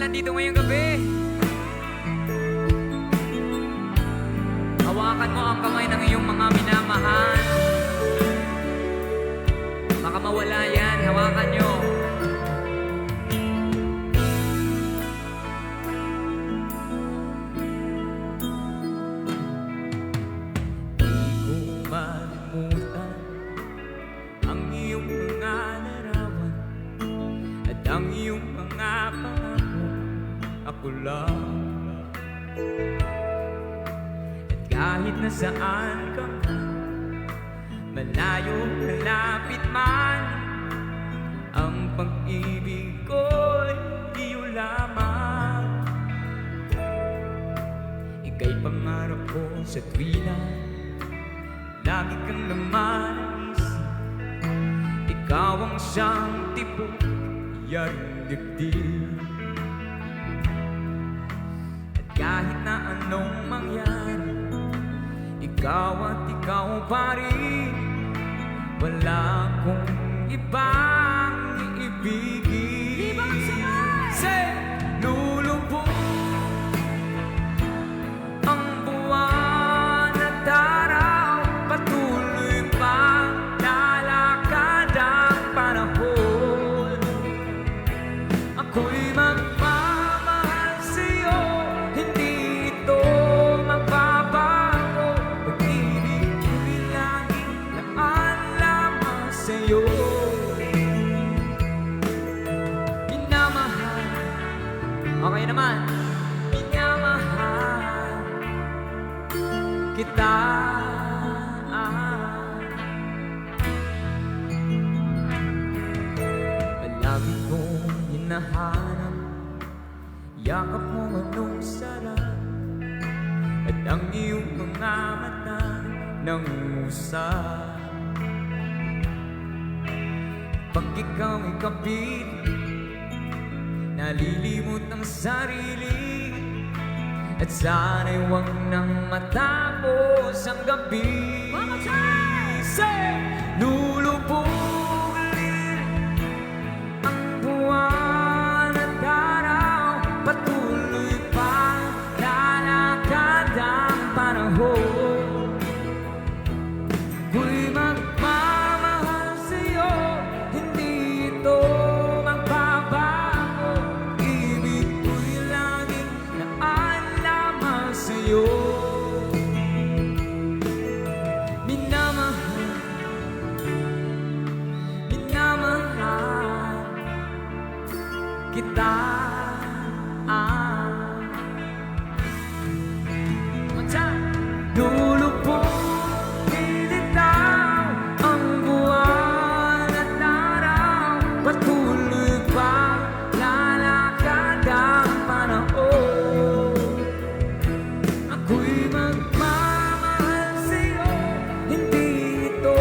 nandito ngayong gabi. Hawakan mo ang kamay ng iyong mga minamahal. Baka mawala yan, hawakan nyo. Di ko malimutan ang iyong mga larawan at ang iyong mga pangako. Ako lang. At kahit nasaan ka man, malayo malapit man, ang pag-ibig ko'y iyo lamang. Ika'y pangarap ko sa tuwina, lagi kang laman ng isip. Ikaw ang siyang tipong yaring dibdib. At kahit na anong mangyari, ikaw at ikaw pa rin. Wala akong ibang iibigin. Say, lulubog ang buwan at araw, patuloy pang lalakad ang panahon. Ako'y magmamahal sa'yo, hindi ito magbabago. Pag-ibig ko'y laging laan lamang sa'yo. Minamahal, okay naman. Minamahal kita. Palagi kong hinahanap yakap mo anong sarap, at ang iyong mga mata nangusap. Pag ikaw'y kapiling, nalilimot ang sarili, at sana'y huwag nang matapos ang gabi. One more time! Say, lulubog ulit ang buwan at araw, patuloy pa lalakad ang panahon. Ako'y magmamahal sa'yo, hindi ito magbabago. Ibig ko'y laging naan lamang sa'yo. Minamahal, minamahal kita. Lulubog ilitaw ang buwan at araw, patuloy pa lalakad ang panahon. Ako'y magmamahal sa'yo, hindi ito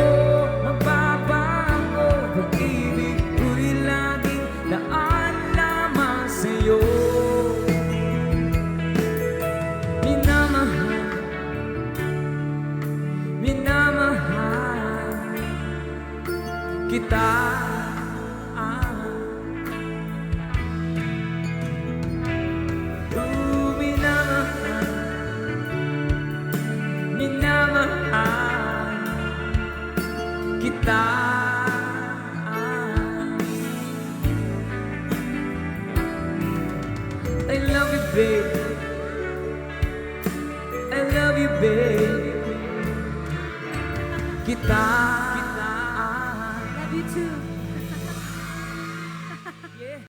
magbabago. Pag-ibig ko'y laging daan lamang sa'yo. Minamahal, minamahal kita. Minamahal, minamahal kita. I love you, babe. I love you, babe. Kita. Love you too.